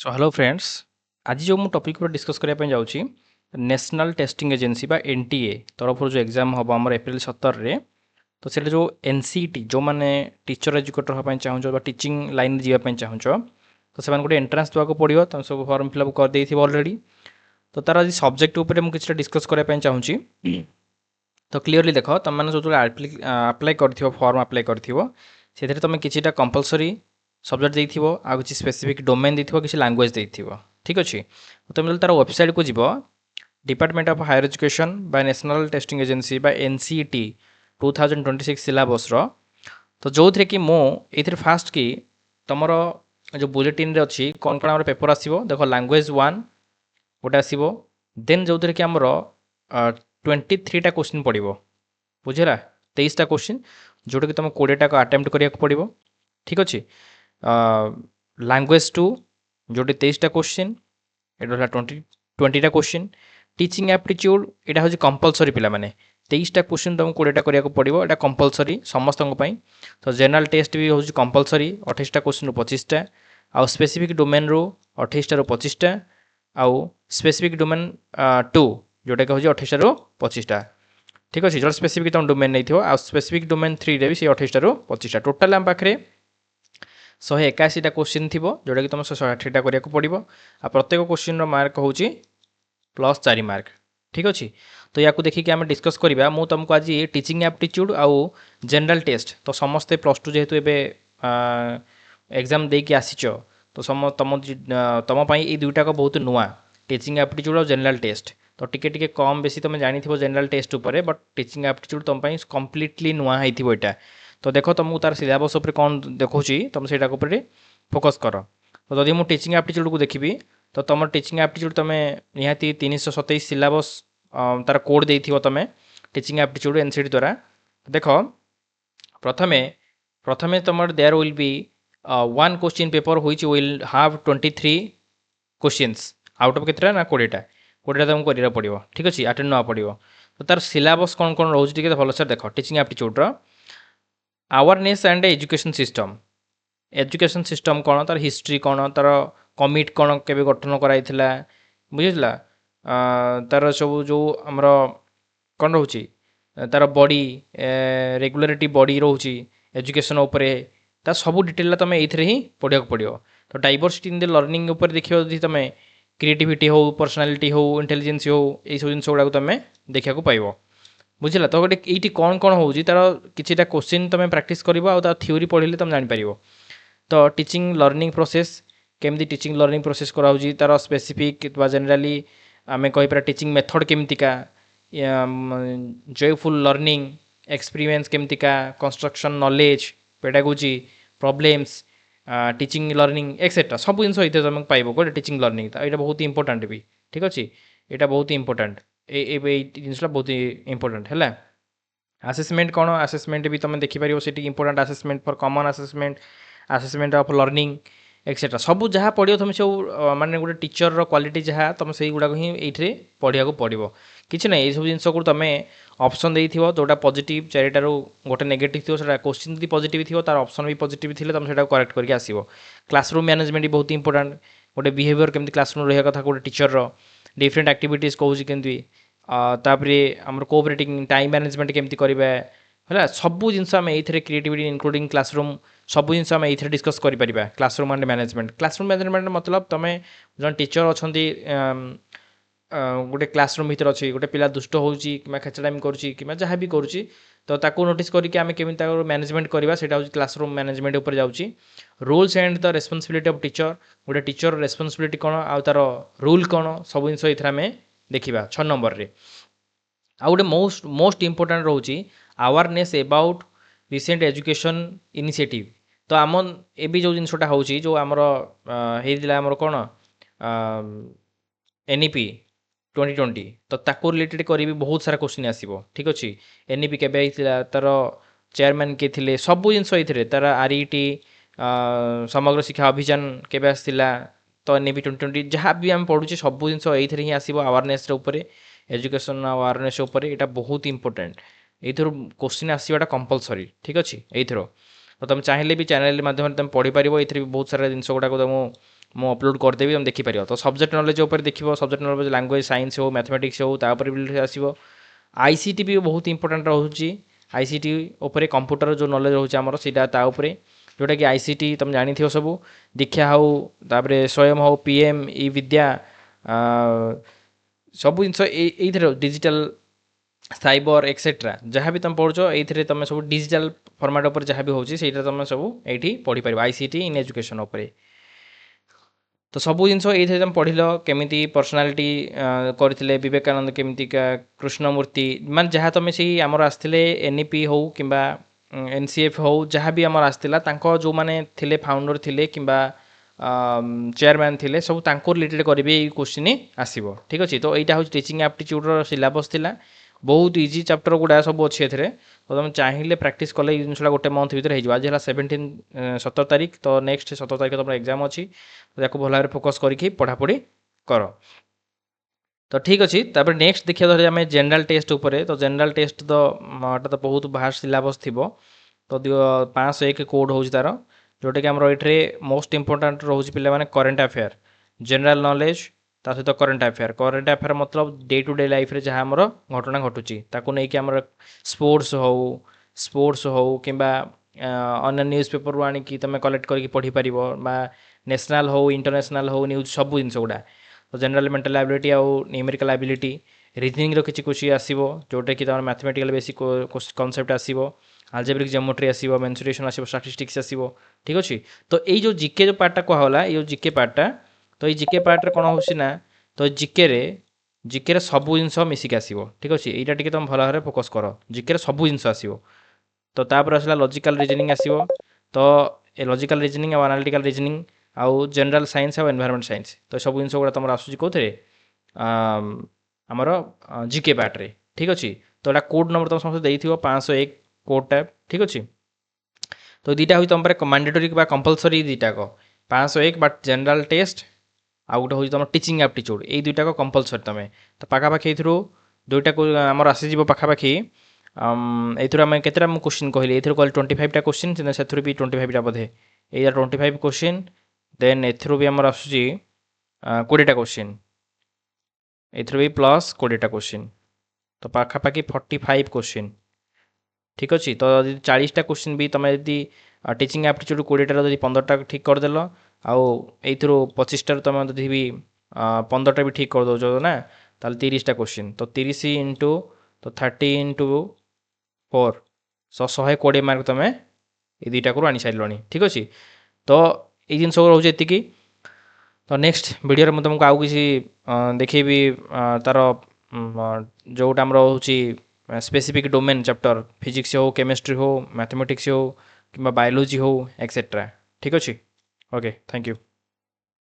So hello friends. आज जो मुझे टॉपिक पर डिस्कस करने जाऊँगी नेशनल टेस्टिंग एजेंसी बा एनटीए तरफ जो एग्जाम हम आम एप्रिल 17 रे तो से जो एनसीटी जो मैंने टीचर एजुकेटर हाँपाई चाहूँ टीचिंग लाइन जावाई चाहूँ तो से गोटे एंट्रांस देवाक पड़ो तुम सब फॉर्म फिलअप करदे अलरेडी। तो तार आज सब्जेक्ट उपर मुझे डिस्कस करने चाहूँगी। तो क्लीयरली देख तुम मैंने जो आप्लाय कर फॉर्म आप्लाय कर तुम कि कंपलसरी सब्जेक्ट देथिबो आ किसी स्पेसिफिक डोमेन देथिबो किसी लैंग्वेज देथिबो। ठीक अच्छे तुम जो तार वेबसाइट को जीव department of higher education by national testing agency by NCT 2026 syllabus तो जो थी कि मुझे फास्ट कि तुम जो बुलेटिन रे अच्छी कौन कौन आम पेपर आसो देख लैंग्वेज 1 गोटे आसो देन जो थी कि आमर 23टा क्वेश्चन पड़ो बुझेगा 23टा क्वेश्चन जोटा कि तुम 20टा को अटेम्प्ट करा पड़ो। ठीक अच्छे लैंग्वेज 2 जोटी 23टा क्वेश्चन ये 20टा क्वेश्चन टीचिंग एप्टीट्यूड यहाँ हूँ कंपलसरी पिला माने 23टा क्वेश्चन तुमको 20टा करा पड़ो यहाँ कंपलसरी समस्त। तो जनरल टेस्ट भी हूँ कंपलसरी 28टा क्वेश्चन रु 25टा आउ स्पेसिफिक डोमेन रु 28टा रु 25टा आउ स्पेसिफिक डोमेन 2 जोटा कि हूँ 28टा रु 25टा। ठीक अच्छे जो स्पेसिफिक तुम डोमेन नहीं थो स्पेसिफिक डोमेन 3 रे भी से 28टा रु 25टा टोटाल आम पाखे 181टा क्वेश्चन थी जोटा कि तुम 160टा करा पड़ो आ प्रत्येक क्वेश्चन मार्क हूँ +4 मार्क। ठीक अच्छे तो या देखिए आम डिस्कस करवा मुझे तुमको आज टीचिंग एप्टीट्यूड आउ जनरल टेस्ट तो समस्ते +2 जेहेतु एवं एग्जाम देकी आसीच तो तुम ये दुईटा बहुत नुआ टीचिंग एप्टीट्यूड और जनरल टेस्ट तो टिके कम बेसी तुम जानी जनरल टेस्ट उपर बट टीचिंग एप्टीट्यूड तुम कम्प्लीटली नुआ होता है। तो देख तुमको तार सिलेबस उपर कौन देखा तुम से फोकस कर। तो जदि मुझे टीचिंग एप्टीट्यूड को देखी तो तुम टीचिंग एप्टीट्यूड तुम निहाती 327 सिलेबस तार कोड दे तुम टीचिंग एप्टीट्यूड एनसीटी द्वारा देख प्रथमे प्रथमे तुम there will be one question paper which will have 23 questions out of कितना ना 20टा तुमको कर पड़ो। ठीक अच्छे अटेंड ना पड़ो तो तार सिलेबस कौन कौन रोचे भलसे देख teaching aptitude awareness and education system कौन तार हिस्ट्री कौन तार कमिट कौन के गठन कराइला बुझेगा तार सब जो आमर कौन रोचे तार बॉडी रेगुलरिटी बॉडी रोचे एजुकेशन उपरे ता सब डिटेल तुम ये ही पढ़ा पड़ो। तो डाइवर्सिटी इन द लर्निंग उपर देखिए तुम क्रिएटिविटी हो पर्सनालीटी हो इंटेलिजेंस हो यही सब जिन गुड़ा तुम देखा पाइब बुझला। तो गोटे ये कौन कौन हो तार कि क्वेश्चन तुम प्रैक्टिस कर थ्योरी पढ़ले तुम जापर। तो टीचिंग लर्निंग प्रोसेस केमती टीचिंग लर्निंग प्रोसेस कराऊँगी तार स्पेसिफिक जनरली आम कहीपर टीचिंग मेथड केमतिका जॉयफुल लर्निंग एक्सपीरियंस केमतिका construction knowledge pedagogy problems teaching learning etcetera सब जिन तुम पाइब गोटे टीचिंग लर्निंग यहाँ बहुत इंपोर्टाट भी। ठीक अच्छे यहाँ बहुत इंपोर्टाट ये जिनसा बहुत इंपोर्टाट है। आसेसमेंट कौन आसेसमेंट भी तुम देखिपर से important assessment for common assessment of learning etcetera सब जहाँ पढ़ो तुम सब माने गोटे टीचर क्वालिटी जहाँ तुम से गुड़ाक ही ये पढ़ा पड़ो कि ना ये सब जिन को तुम ऑप्शन दे जोटा पॉजिटिव चारिटार गोटे नेगेटिव थी क्वेश्चन यदि पॉजिटिव थी तार ऑप्शन भी पॉजिटिव थी तुम से करेक्ट करके आसो। क्लासरूम मैनेजमेंट भी बहुत इंपोर्टाट गोटे बिहेवियर केमती क्लासरूम रहा कथा गोटे टीचर डिफरेंट एक्टिविटीज कौन केमती तापर आम कोऑपरेटिंग टाइम मैनेजमेंट केमती करवा है सबू जिन क्रिएटिविटी इंक्लूडिंग क्लासरूम सब जिन ये डिस्कस करें क्लासरूम एंड मैनेजमेंट मतलब तुम जो टीचर अच्छा गोटे क्लासरूम भर अच्छी गोटे पिला दुष्ट हो खेचड़ामी करुँच जहाँ भी करुँच तो ताकू नोटिस करके आम केमी मैनेजमेंट करवा से क्लासरूम मैनेजमेंट उपर जाऊँगी। Rules and the responsibility of teacher गोटे टीचर रेस्पॉन्सिबिलिटी कौन आउ तार रूल कौन सब जिन ये देखा 6 नंबर रे। आउ गोटे मोस्ट इंपोर्टाट रोचे awareness about recent education initiative. तो आम ए जो जिनसा हो जो आमर होमर कौन एनईपी 2020 तो ताको रिलेटेड करी बहुत सारा क्वेश्चन आसो। ठीक अच्छे एनईपी केबे तार चेयरमैन किए थे सब जिन ये तार आरईटी समग्र शिक्षा अभियान केबे आसला तो एनईपी 2020 जहाँ भी आम पढ़ुचे सब जिन ये ही आसो अवेयरनेस उपरे एजुकेशन अवेयरनेस उपर यहाँ बहुत इंपोर्टेंट ये क्वेश्चन आसवाटा कंपलसरी। ठीक अच्छे ये तो तुम चाहिए भी चैनल माध्यम तुम पढ़ी पार ये भी बहुत सारा जिन गुड़ाक तुम ମୁଁ ଅପଲୋଡ଼ କରିଦେବି, ତୁମେ ଦେଖିପାରିବ। ତ ସବଜେକ୍ଟ ନଲେଜ ଉପରେ ଦେଖିବ, ସବଜେକ୍ଟ ନଲେଜ ଲାଙ୍ଗୁଏଜ ସାଇନ୍ସ ହଉ ମ୍ୟାଥମେଟିକ୍ସ ହଉ ତାପରେ ବି ଆସିବ। ଆଇସିଟି ବି ବହୁତ ଇମ୍ପୋର୍ଟାଣ୍ଟ ରହୁଛି। ଆଇସିଟି ଉପରେ କମ୍ପ୍ୟୁଟର ଯେଉଁ ନଲେଜ ରହୁଛି ଆମର ସେଇଟା ତା ଉପରେ, ଯେଉଁଟାକି ଆଇସିଟି ତୁମେ ଜାଣିଥିବ ସବୁ, ଦୀକ୍ଷା ହଉ ତାପରେ ସ୍ୱୟଂ ହଉ ପିଏମ୍ ଇ ବିଦ୍ୟା ସବୁ ଜିନିଷ ଏଇଥିରେ ଡିଜିଟାଲ ସାଇବର ଏକ୍ସେଟ୍ରା ଯାହା ବି ତୁମେ ପଢ଼ୁଛ ଏଇଥିରେ ତୁମେ ସବୁ ଡିଜିଟାଲ ଫର୍ମାଟ୍ ଉପରେ ଯାହା ବି ହେଉଛି ସେଇଟା ତୁମେ ସବୁ ଏଇଠି ପଢ଼ିପାରିବ ଆଇସିଟି ଇନ୍ ଏଜୁକେସନ୍ ଉପରେ। ତ ସବୁ ଜିନିଷ ଏଇଥିରେ ତୁମେ ପଢ଼ିଲ, କେମିତି ପର୍ସନାଲିଟି କରିଥିଲେ ବିବେକାନନ୍ଦ, କେମିତିକା କୃଷ୍ଣମୂର୍ତ୍ତି, ମାନେ ଯାହା ତୁମେ ସେଇ ଆମର ଆସିଥିଲେ ଏନ୍ଇପି ହଉ କିମ୍ବା ଏନ୍ସିଏଫ୍ ହଉ ଯାହା ବି ଆମର ଆସିଥିଲା, ତାଙ୍କ ଯେଉଁମାନେ ଥିଲେ ଫାଉଣ୍ଡର ଥିଲେ କିମ୍ବା ଚେୟାରମ୍ୟାନ୍ ଥିଲେ ସବୁ ତାଙ୍କୁ ରିଲେଟେଡ଼ କରିବି ଏଇ କୋଶ୍ଚିନ୍ ଆସିବ। ଠିକ୍ ଅଛି। ତ ଏଇଟା ହେଉଛି ଟିଚିଂ ଆପ୍ଟିଚ୍ୟୁଡ଼ର ସିଲାବସ୍ ଥିଲା। ବହୁତ ଇଜି ଚାପ୍ଟର ଗୁଡ଼ା ସବୁ ଅଛି ଏଥିରେ। ତ ତୁମେ ଚାହିଁଲେ ପ୍ରାକ୍ଟିସ୍ କଲେ ଏଇ ଜିନିଷଟା ଗୋଟେ ମନ୍ଥ ଭିତରେ ହେଇଯିବ। ଆଜି ହେଲା 17 ତାରିଖ, ତ ନେକ୍ସଟ 17 ତାରିଖ ତୁମର ଏକ୍ଜାମ୍ ଅଛି। ତ ତାକୁ ଭଲ ଭାବରେ ଫୋକସ୍ କରିକି ପଢ଼ାପଢ଼ି କର। ତ ଠିକ୍ ଅଛି। ତାପରେ ନେକ୍ସଟ ଦେଖିବା ଧରି ଆମେ ଜେନେରାଲ ଟେଷ୍ଟ ଉପରେ। ତ ଜେନେରାଲ ଟେଷ୍ଟ ତ ଏଟା ତ ବହୁତ ଭାଷ୍ଟ ସିଲାବସ୍ ଥିବ। ତ 501 କୋଡ଼ ହେଉଛି ତା'ର, ଯେଉଁଟାକି ଆମର ଏଇଥିରେ ମୋଷ୍ଟ ଇମ୍ପୋର୍ଟାଣ୍ଟ ରହୁଛି ପିଲାମାନେ କରେଣ୍ଟ ଆଫେୟାର, ଜେନେରାଲ ନଲେଜ ତା ସହିତ କରେଣ୍ଟ ଆଫେୟାର। କରେଣ୍ଟ ଆଫେୟାର ମତଲବ ଡେ ଟୁ ଡେ ଲାଇଫରେ ଯାହା ଆମର ଘଟଣା ଘଟୁଛି ତାକୁ ନେଇକି ଆମର ସ୍ପୋର୍ଟସ୍ ହଉ କିମ୍ବା ଅନ୍ୟ ନ୍ୟୁଜ୍ ପେପରରୁ ଆଣିକି ତୁମେ କଲେକ୍ଟ କରିକି ପଢ଼ିପାରିବ, ବା ନ୍ୟାସନାଲ୍ ହଉ ଇଣ୍ଟରନ୍ୟାସନାଲ୍ ହଉ ନ୍ୟୁଜ୍ ସବୁ ଜିନିଷ ଗୁଡ଼ା। ତ ଜେନେରାଲ ମେଣ୍ଟାଲ ଆବିଲିଟି ଆଉ ନ୍ୟୁମେରିକାଲ ଆବିଲିଟି, ରିଜନିଂର କିଛି କୋଶ୍ଚିନ୍ ଆସିବ ଯେଉଁଟାକି ତୁମର ମ୍ୟାଥମେଟିକାଲ ବେସିକ୍ କନସେପ୍ଟ ଆସିବ, ଆଲଜେବ୍ରିକ୍ ଜିଓମେଟ୍ରି ଆସିବ, ମେନ୍ସୁରେସନ୍ ଆସିବ, ଷ୍ଟାଟିଷ୍ଟିକ୍ସ ଆସିବ। ଠିକ୍ ଅଛି। ତ ଏଇ ଯେଉଁ ଜିକେ ଯେଉଁ ପାର୍ଟଟା କୁହାଗଲା, ଏଇ ଯେଉଁ ଜିକେ ପାର୍ଟଟା, ତ ଏଇ ଜିକେ ପାର୍ଟରେ କ'ଣ ହେଉଛି ନା, ତ ଜିକେରେ ସବୁ ଜିନିଷ ମିଶିକି ଆସିବ। ଠିକ୍ ଅଛି। ଏଇଟା ଟିକେ ତୁମେ ଭଲ ଭାବରେ ଫୋକସ୍ କର, ଜିକେରେ ସବୁ ଜିନିଷ ଆସିବ। ତ ତାପରେ ଆସିଲା ଲଜିକାଲ ରିଜନିଂ ଆସିବ। ତ ଏ ଲଜିକାଲ ରିଜନିଂ ଆଉ ଆନାଲିଟିକାଲ ରିଜନିଂ ଆଉ ଜେନେରାଲ ସାଇନ୍ସ ଆଉ ଏନଭାୟରମେଣ୍ଟ ସାଇନ୍ସ, ତ ସବୁ ଜିନିଷ ଗୁଡ଼ା ତୁମର ଆସୁଛି କେଉଁଥିରେ, ଆମର ଜିକେ ପାର୍ଟରେ। ଠିକ୍ ଅଛି। ତ ଏଇଟା କୋଡ଼ ନମ୍ବର ତୁମ ସମସ୍ତେ ଦେଇଥିବ 501 କୋଡ଼ଟା। ଠିକ୍ ଅଛି। ତ ଦୁଇଟା ହେଉଛି ତୁମ ପାଇଁ ମାଣ୍ଡେଟୋରୀ ବା କମ୍ପଲସରି, ଦୁଇଟାକ 501 ବା ଜେନେରାଲ ଟେଷ୍ଟ, ଆଉ ଗୋଟେ ହେଉଛି ତୁମର ଟିଚିଂ ଆପ୍ଟିଚ୍ୟୁଡ଼। ଏଇ ଦୁଇଟାକ କମ୍ପଲସରି ତୁମେ। ତ ପାଖାପାଖି ଏଥିରୁ ଦୁଇଟାକୁ ଆମର ଆସିଯିବ ପାଖାପାଖି। ଏଥିରୁ ଆମେ କେତେଟା ମୁଁ କୋଶ୍ଚିନ୍ କହିଲି, ଏଥିରୁ କହିଲି 25ଟା କୋଶ୍ଚିନ୍, ସେଥିରୁ ବି 25ଟା ବୋଧେ, ଏଇଟା 25 କୋଶ୍ଚିନ୍। ଦେନ୍ ଏଥିରୁ ବି ଆମର ଆସୁଛି 20ଟା କୋଶ୍ଚିନ୍, ଏଥିରୁ ବି ପ୍ଲସ୍ 20ଟା କୋଶ୍ଚିନ୍, ତ ପାଖାପାଖି 45 କୋଶ୍ଚିନ୍। ଠିକ୍ ଅଛି। ତ ଯଦି 40ଟା କୋଶ୍ଚିନ୍ ବି ତୁମେ ଯଦି ଟିଚିଂ ଆପ୍ଟିଚ୍ୟୁଡ଼ 20ଟାର ଯଦି 15ଟା ଠିକ୍ କରିଦେଲ, ଆଉ ଏଇଥିରୁ 25ଟାରୁ ତୁମେ ଯଦି ବି 15ଟା ବି ଠିକ୍ କରିଦେଉଛ ନା, ତାହେଲେ 30ଟା କୋଶ୍ଚିନ୍। ତ 30 ଇଣ୍ଟୁ 30 ଇଣ୍ଟୁ 4, 120 ମାର୍କ ତୁମେ ଏଇ ଦୁଇଟାକୁ ଆଣିସାରିଲଣି। ଠିକ୍ ଅଛି। ତ ଏଇ ଜିନିଷ ରହୁଛି ଏତିକି। ତ ନେକ୍ସଟ ଭିଡ଼ିଓରେ ମୁଁ ତୁମକୁ ଆଉ କିଛି ଦେଖେଇବି, ତା'ର ଯେଉଁଟା ଆମର ହେଉଛି ସ୍ପେସିଫିକ୍ ଡୋମେନ୍ ଚାପ୍ଟର, ଫିଜିକ୍ସ ହଉ କେମିଷ୍ଟ୍ରି ହଉ ମ୍ୟାଥମେଟିକ୍ସ ହଉ କିମ୍ବା ବାୟୋଲୋଜି ହଉ ଏକ୍ସେଟ୍ରା। ଠିକ୍ ଅଛି। Okay, thank you.